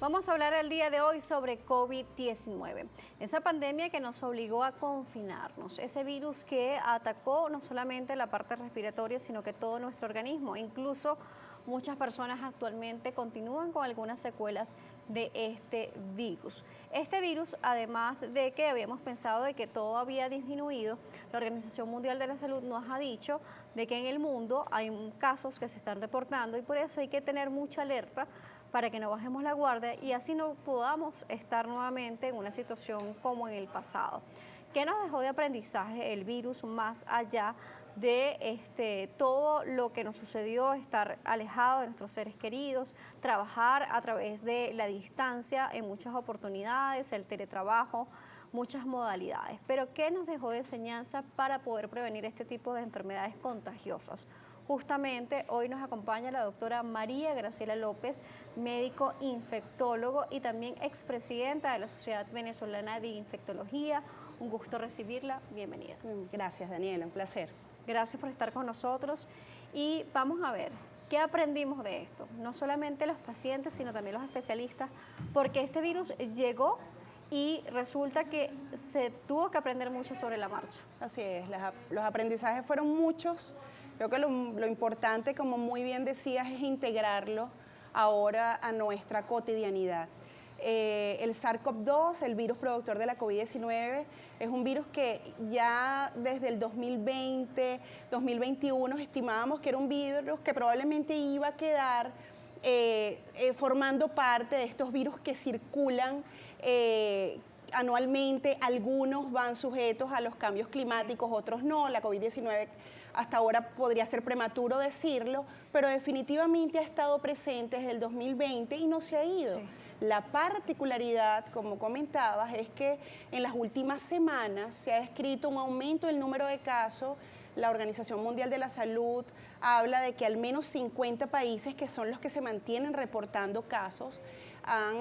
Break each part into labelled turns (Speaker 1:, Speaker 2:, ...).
Speaker 1: Vamos a hablar el día de hoy sobre COVID-19, esa pandemia que nos obligó a confinarnos, ese virus que atacó no solamente la parte respiratoria, sino que todo nuestro organismo. Incluso muchas personas actualmente continúan con algunas secuelas de este virus. Este virus, además de que habíamos pensado de que todo había disminuido, la Organización Mundial de la Salud nos ha dicho de que en el mundo hay casos que se están reportando y por eso hay que tener mucha alerta para que no bajemos la guardia y así no podamos estar nuevamente en una situación como en el pasado. ¿Qué nos dejó de aprendizaje el virus más allá de todo lo que nos sucedió, estar alejado de nuestros seres queridos, trabajar a través de la distancia en muchas oportunidades, el teletrabajo, muchas modalidades? Pero ¿qué nos dejó de enseñanza para poder prevenir este tipo de enfermedades contagiosas? Justamente hoy nos acompaña la doctora María Graciela López, médico infectólogo y también expresidenta de la Sociedad Venezolana de Infectología. Un gusto recibirla, bienvenida.
Speaker 2: Gracias, Daniela, un placer.
Speaker 1: Gracias por estar con nosotros y vamos a ver qué aprendimos de esto, no solamente los pacientes, sino también los especialistas, porque este virus llegó y resulta que se tuvo que aprender mucho sobre la marcha.
Speaker 2: Así es, los aprendizajes fueron muchos. Creo que lo importante, como muy bien decías, es integrarlo ahora a nuestra cotidianidad. El SARS-CoV-2, el virus productor de la COVID-19, es un virus que ya desde el 2020, 2021 estimábamos que era un virus que probablemente iba a quedar formando parte de estos virus que circulan anualmente. Algunos van sujetos a los cambios climáticos, sí, otros no. La COVID-19 hasta ahora podría ser prematuro decirlo, pero definitivamente ha estado presente desde el 2020 y no se ha ido. Sí. La particularidad, como comentabas, es que en las últimas semanas se ha descrito un aumento del número de casos. La Organización Mundial de la Salud habla de que al menos 50 países, que son los que se mantienen reportando casos, han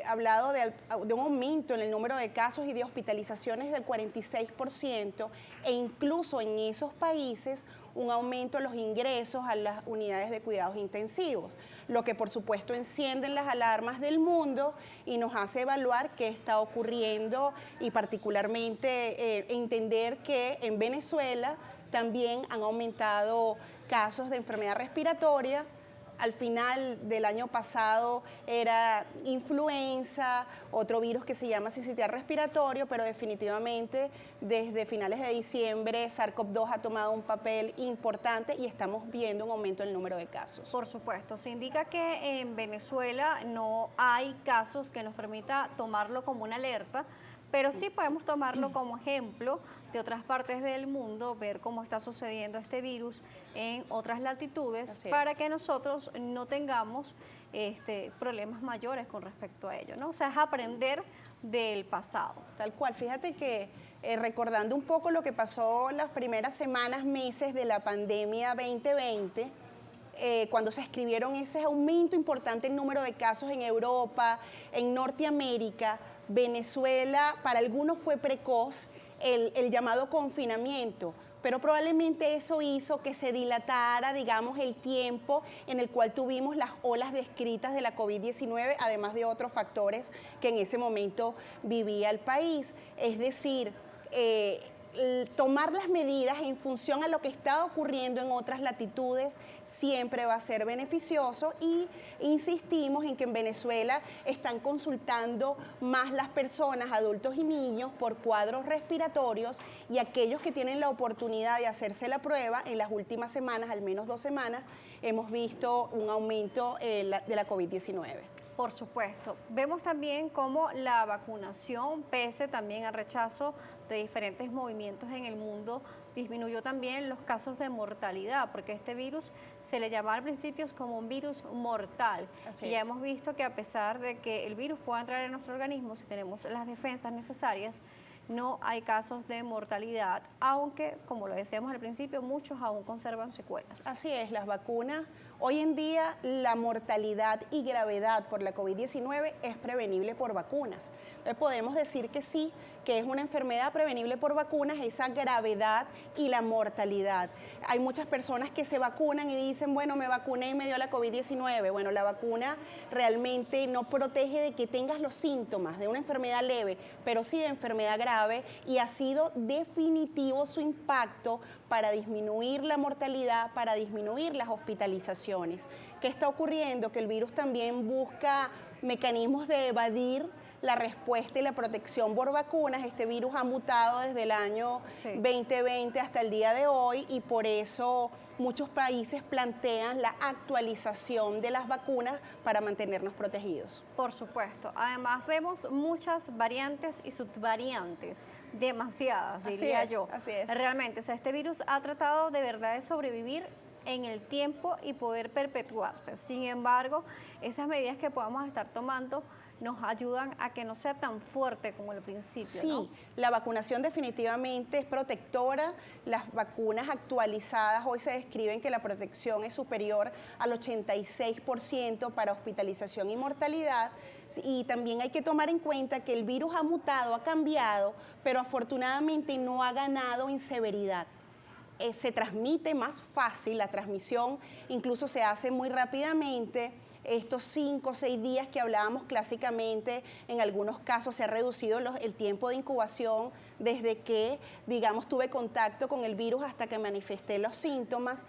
Speaker 2: hablado de un aumento en el número de casos y de hospitalizaciones del 46%, e incluso en esos países un aumento en los ingresos a las unidades de cuidados intensivos, lo que por supuesto encienden las alarmas del mundo y nos hace evaluar qué está ocurriendo y particularmente entender que en Venezuela también han aumentado casos de enfermedad respiratoria. Al final del año pasado era influenza, otro virus que se llama sincitial respiratorio, pero definitivamente desde finales de diciembre SARS-CoV-2 ha tomado un papel importante y estamos viendo un aumento en el número de casos.
Speaker 1: Por supuesto, se indica que en Venezuela no hay casos que nos permita tomarlo como una alerta, pero sí podemos tomarlo como ejemplo de otras partes del mundo, ver cómo está sucediendo este virus en otras latitudes para que nosotros no tengamos problemas mayores con respecto a ello, ¿no? O sea, es aprender del pasado.
Speaker 2: Tal cual, fíjate que recordando un poco lo que pasó las primeras semanas, meses de la pandemia 2020, cuando se escribieron ese aumento importante en número de casos en Europa, en Norteamérica, Venezuela para algunos fue precoz el llamado confinamiento, pero probablemente eso hizo que se dilatara, digamos, el tiempo en el cual tuvimos las olas descritas de la COVID-19, además de otros factores que en ese momento vivía el país. Es decir, tomar las medidas en función a lo que está ocurriendo en otras latitudes siempre va a ser beneficioso, y insistimos en que en Venezuela están consultando más las personas, adultos y niños, por cuadros respiratorios, y aquellos que tienen la oportunidad de hacerse la prueba en las últimas semanas, al menos 2 semanas, hemos visto un aumento de la COVID-19.
Speaker 1: Por supuesto. Vemos también cómo la vacunación, pese también al rechazo de diferentes movimientos en el mundo, disminuyó también los casos de mortalidad, porque este virus se le llamaba al principio como un virus mortal. Y ya hemos visto que a pesar de que el virus pueda entrar en nuestro organismo, si tenemos las defensas necesarias, no hay casos de mortalidad, aunque, como lo decíamos al principio, muchos aún conservan secuelas.
Speaker 2: Así es, las vacunas Hoy en día la mortalidad y gravedad por la COVID-19 es prevenible por vacunas. Entonces podemos decir que sí, que es una enfermedad prevenible por vacunas, esa gravedad y la mortalidad. Hay muchas personas que se vacunan y dicen, bueno, me vacuné y me dio la COVID-19. Bueno, la vacuna realmente no protege de que tengas los síntomas de una enfermedad leve, pero sí de enfermedad grave, y ha sido definitivo su impacto para disminuir la mortalidad, para disminuir las hospitalizaciones. ¿Qué está ocurriendo? Que el virus también busca mecanismos de evadir la respuesta y la protección por vacunas. Este virus ha mutado desde el año 2020 hasta el día de hoy, y por eso muchos países plantean la actualización de las vacunas para mantenernos protegidos.
Speaker 1: Por supuesto. Además vemos muchas variantes y subvariantes, demasiadas, diría yo.
Speaker 2: Así es.
Speaker 1: Realmente, o sea, este virus ha tratado de verdad de sobrevivir en el tiempo y poder perpetuarse. Sin embargo, esas medidas que podamos estar tomando nos ayudan a que no sea tan fuerte como al principio,
Speaker 2: Sí,
Speaker 1: ¿no?
Speaker 2: la vacunación definitivamente es protectora. Las vacunas actualizadas hoy se describen que la protección es superior al 86% para hospitalización y mortalidad. Y también hay que tomar en cuenta que el virus ha mutado, ha cambiado, pero afortunadamente no ha ganado en severidad. Se transmite más fácil, la transmisión incluso se hace muy rápidamente. Estos 5 o 6 días que hablábamos clásicamente, en algunos casos se ha reducido el tiempo de incubación desde que, digamos, tuve contacto con el virus hasta que manifesté los síntomas.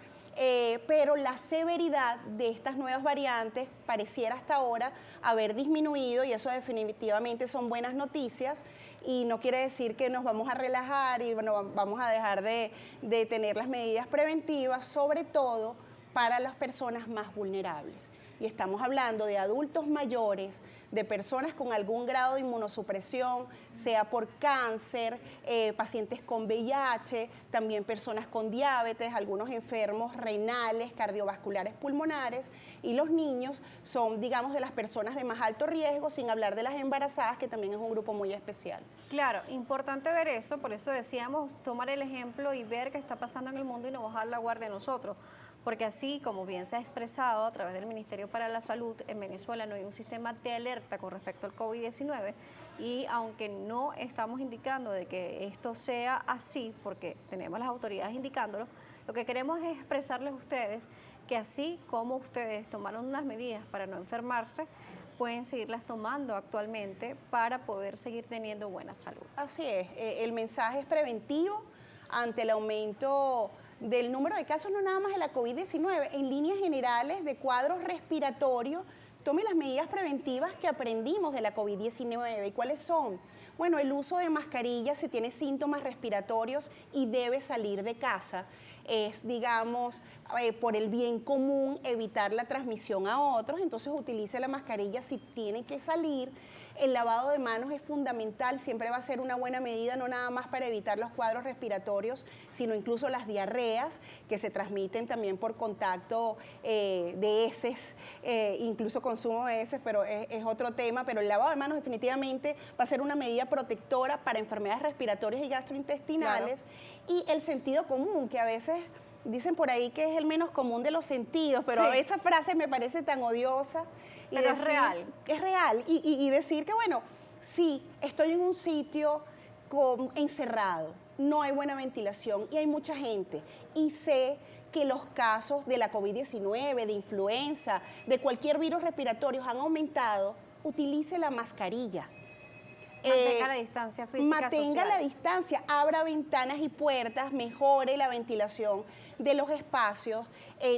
Speaker 2: Pero la severidad de estas nuevas variantes pareciera hasta ahora haber disminuido, y eso definitivamente son buenas noticias, y no quiere decir que nos vamos a relajar y bueno, vamos a dejar de tener las medidas preventivas, sobre todo para las personas más vulnerables. Y estamos hablando de adultos mayores, de personas con algún grado de inmunosupresión, sea por cáncer, pacientes con VIH, también personas con diabetes, algunos enfermos renales, cardiovasculares, pulmonares, y los niños son, digamos, de las personas de más alto riesgo, sin hablar de las embarazadas, que también es un grupo muy especial.
Speaker 1: Claro, importante ver eso, por eso decíamos tomar el ejemplo y ver qué está pasando en el mundo y no bajar la guardia nosotros. Porque así, como bien se ha expresado a través del Ministerio para la Salud, en Venezuela no hay un sistema de alerta con respecto al COVID-19, y aunque no estamos indicando de que esto sea así, porque tenemos las autoridades indicándolo, lo que queremos es expresarles a ustedes que así como ustedes tomaron unas medidas para no enfermarse, pueden seguirlas tomando actualmente para poder seguir teniendo buena salud.
Speaker 2: Así es, el mensaje es preventivo ante el aumento del número de casos, no nada más de la COVID-19, en líneas generales de cuadros respiratorios. Tome las medidas preventivas que aprendimos de la COVID-19. ¿Y cuáles son? Bueno, el uso de mascarillas si tiene síntomas respiratorios y debe salir de casa. Es, digamos, por el bien común, evitar la transmisión a otros, entonces utilice la mascarilla si tiene que salir. El lavado de manos es fundamental, siempre va a ser una buena medida, no nada más para evitar los cuadros respiratorios, sino incluso las diarreas, que se transmiten también por contacto de heces, incluso consumo de heces, pero es otro tema. Pero el lavado de manos definitivamente va a ser una medida protectora para enfermedades respiratorias y gastrointestinales. Claro. Y el sentido común, que a veces dicen por ahí que es el menos común de los sentidos, pero a esa frase me parece tan odiosa.
Speaker 1: Pero decir, es real.
Speaker 2: Es real. Y decir que, bueno, sí, estoy en un sitio encerrado, no hay buena ventilación y hay mucha gente. Y sé que los casos de la COVID-19, de influenza, de cualquier virus respiratorio han aumentado. Utilice la mascarilla.
Speaker 1: Mantenga la distancia física
Speaker 2: Mantenga
Speaker 1: social.
Speaker 2: la distancia, abra ventanas y puertas, mejore la ventilación de los espacios,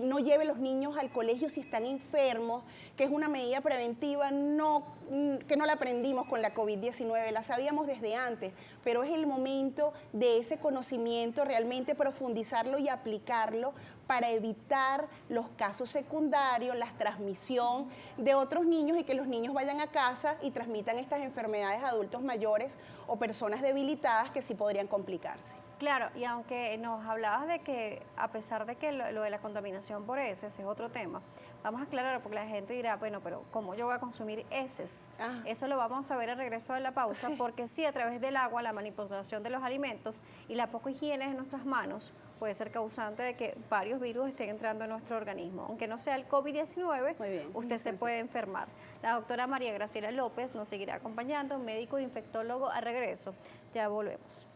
Speaker 2: no lleve los niños al colegio si están enfermos, que es una medida preventiva que no la aprendimos con la COVID-19, la sabíamos desde antes, pero es el momento de ese conocimiento, realmente profundizarlo y aplicarlo para evitar los casos secundarios, la transmisión de otros niños y que los niños vayan a casa y transmitan estas enfermedades a adultos mayores o personas debilitadas que sí podrían complicarse.
Speaker 1: Claro, y aunque nos hablabas de que a pesar de que lo de la contaminación por heces es otro tema, vamos a aclarar porque la gente dirá, bueno, pero ¿cómo yo voy a consumir heces? Eso lo vamos a ver al regreso de la pausa, porque sí, a través del agua, la manipulación de los alimentos y la poca higiene de nuestras manos puede ser causante de que varios virus estén entrando en nuestro organismo. Aunque no sea el COVID-19, usted se puede enfermar. La doctora María Graciela López nos seguirá acompañando, médico e infectólogo. Al regreso, ya volvemos.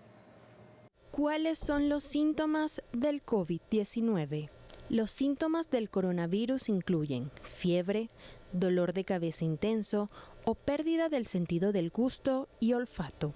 Speaker 3: ¿Cuáles son los síntomas del COVID-19? Los síntomas del coronavirus incluyen fiebre, dolor de cabeza intenso o pérdida del sentido del gusto y olfato.